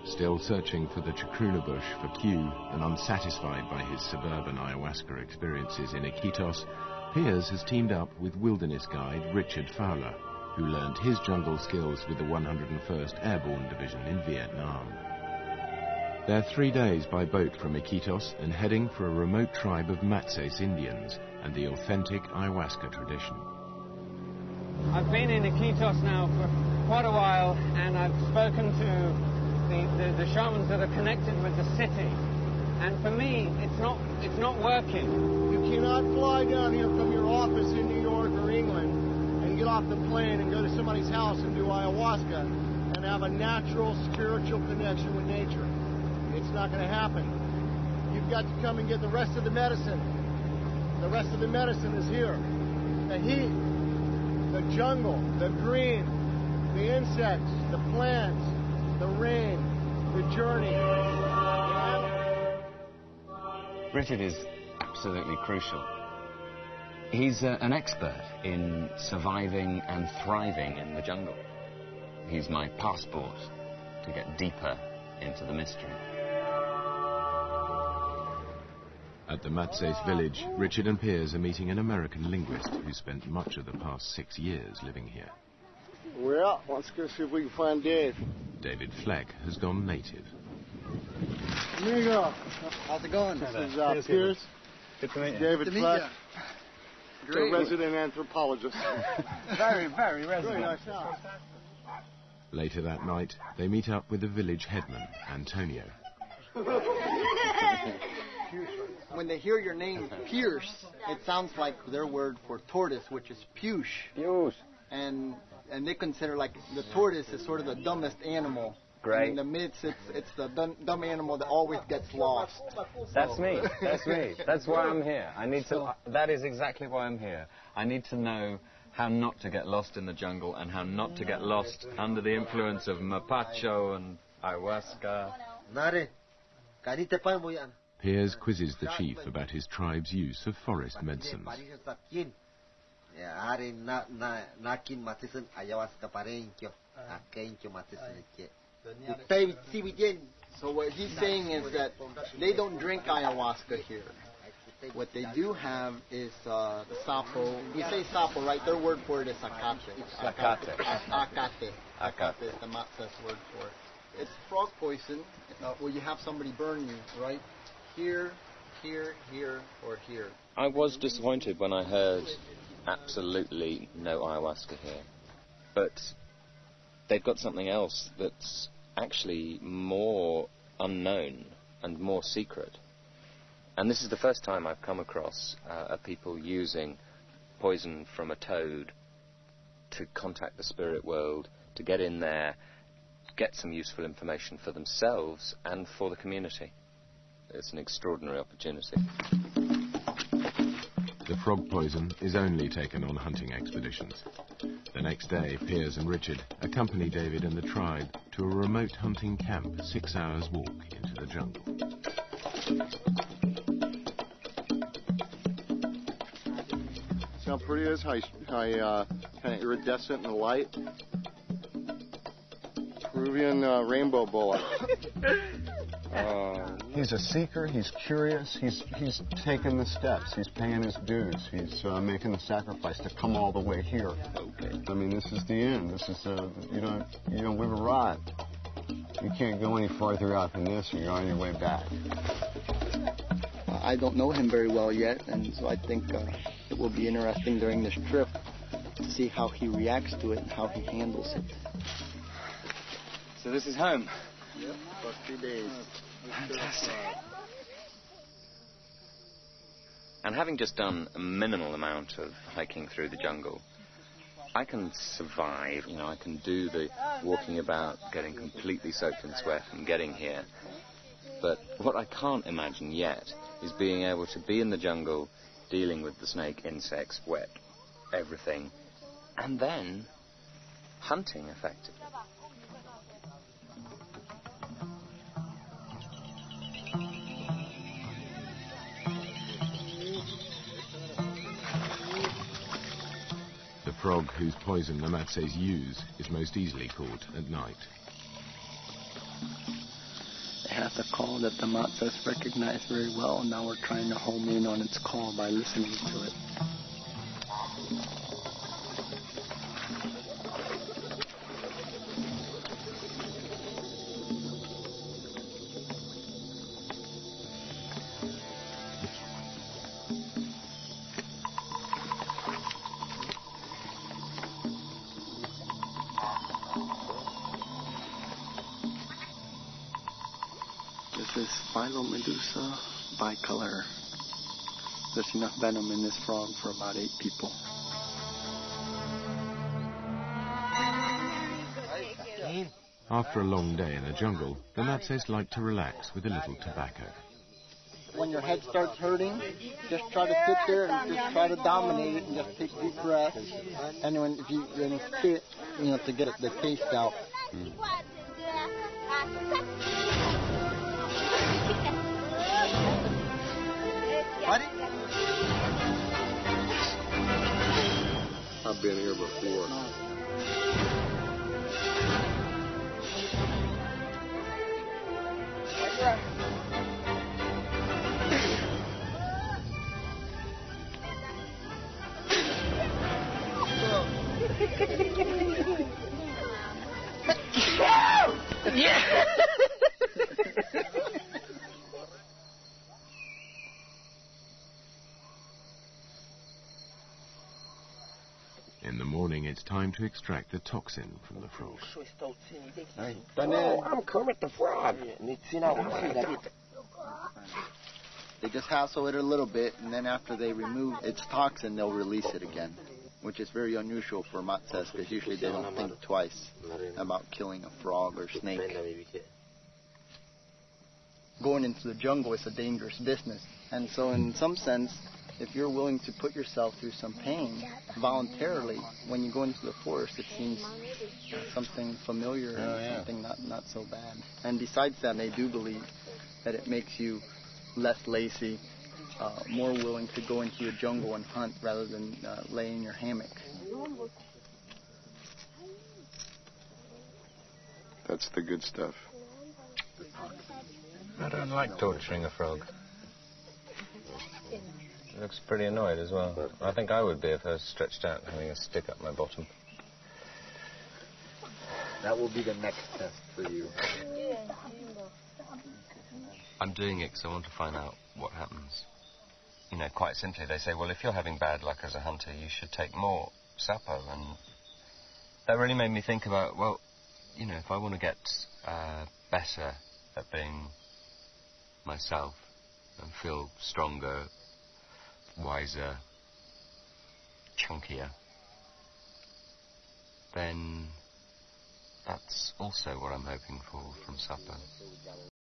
Still searching for the chacruna bush for Pew and unsatisfied by his suburban ayahuasca experiences in Iquitos, Piers has teamed up with wilderness guide Richard Fowler, who learned his jungle skills with the 101st Airborne Division in Vietnam. They're 3 days by boat from Iquitos and heading for a remote tribe of Matses Indians and the authentic ayahuasca tradition. I've been in Iquitos now for quite a while, and I've spoken to the shamans that are connected with the city. And for me, it's not working. You cannot fly down here from your office in New York or England and get off the plane and go to somebody's house and do ayahuasca and have a natural spiritual connection with nature. It's not going to happen. You've got to come and get the rest of the medicine. The rest of the medicine is here. The heat, the jungle, the green, the insects, the plants, the rain, the journey. Richard is absolutely crucial. He's an expert in surviving and thriving in the jungle. He's my passport to get deeper into the mystery. At the Matses village, Richard and Piers are meeting an American linguist who spent much of the past 6 years living here. Well, let's go see if we can find Dave. David Fleck has gone native. Amigo. How's it going? This is Piers. Good to meet you. David Fleck, Great. the resident anthropologist. Very resident. Very nice house. Later that night, they meet up with the village headman, Antonio. When they hear your name, Pierce, it sounds like their word for tortoise, which is push. Push. And they consider like the tortoise is sort of the dumbest animal. Great. And in the midst, it's the dumb animal that always gets lost. That's me. That's me. That's why I'm here. That is exactly why I'm here. I need to know how not to get lost in the jungle and how not to get lost under the influence of mapacho and ayahuasca. Piers quizzes the chief about his tribe's use of forest medicines. So what he's saying is that they don't drink ayahuasca here. What they do have is the sapo. We say sapo, right? Their word for it is acate. Acate. Acate is the Matses word for it. It's frog poison where you have somebody burn you, right? Here, or here. I was disappointed when I heard absolutely no ayahuasca here. But they've got something else that's actually more unknown and more secret. And this is the first time I've come across people using poison from a toad to contact the spirit world, to get in there, get some useful information for themselves and for the community. It's an extraordinary opportunity. The frog poison is only taken on hunting expeditions. The next day, Piers and Richard accompany David and the tribe to a remote hunting camp 6 hours walk into the jungle. See how pretty it is? How kind of iridescent in the light. Peruvian rainbow boa. He's a seeker. He's curious. He's taking the steps. He's paying his dues. He's making the sacrifice to come all the way here. Okay. I mean, this is the end. This is we've arrived. You can't go any farther out than this, or you're on your way back. I don't know him very well yet, and so I think it will be interesting during this trip to see how he reacts to it and how he handles it. So this is home. Yep, about 2 days. Fantastic. And having just done a minimal amount of hiking through the jungle, I can survive. I can do the walking about, getting completely soaked in sweat and getting here. But what I can't imagine yet is being able to be in the jungle, dealing with the snake, insects, wet, everything, and then hunting effectively. The frog whose poison the Matses use is most easily caught at night. It has a call that the Matsas recognize very well, and now we're trying to home in on its call by listening to it. This is Phyllomedusa bicolor. There's enough venom in this frog for about 8 people. After a long day in the jungle, the Matses like to relax with a little tobacco. When your head starts hurting, just try to sit there and just try to dominate it and just take deep breaths. And when you spit, to get the taste out. I've been here before. In the morning, it's time to extract the toxin from the frog. I'm Kermit the Frog. They just hassle it a little bit, and then after they remove its toxin, they'll release it again, which is very unusual for Matsas, because usually they don't think twice about killing a frog or snake. Going into the jungle is a dangerous business, and so in some sense, if you're willing to put yourself through some pain voluntarily, when you go into the forest, it seems something familiar and something not so bad. And besides that, they do believe that it makes you less lazy, more willing to go into a jungle and hunt rather than lay in your hammock. That's the good stuff. I don't like torturing a frog. It looks pretty annoyed as well. I think I would be if I was stretched out having a stick up my bottom. That will be the next test for you. I'm doing it because I want to find out what happens. Quite simply, they say, well, if you're having bad luck as a hunter, you should take more sapo. And that really made me think about, well, if I want to get better at being myself and feel stronger, wiser, chunkier, then that's also what I'm hoping for from supper.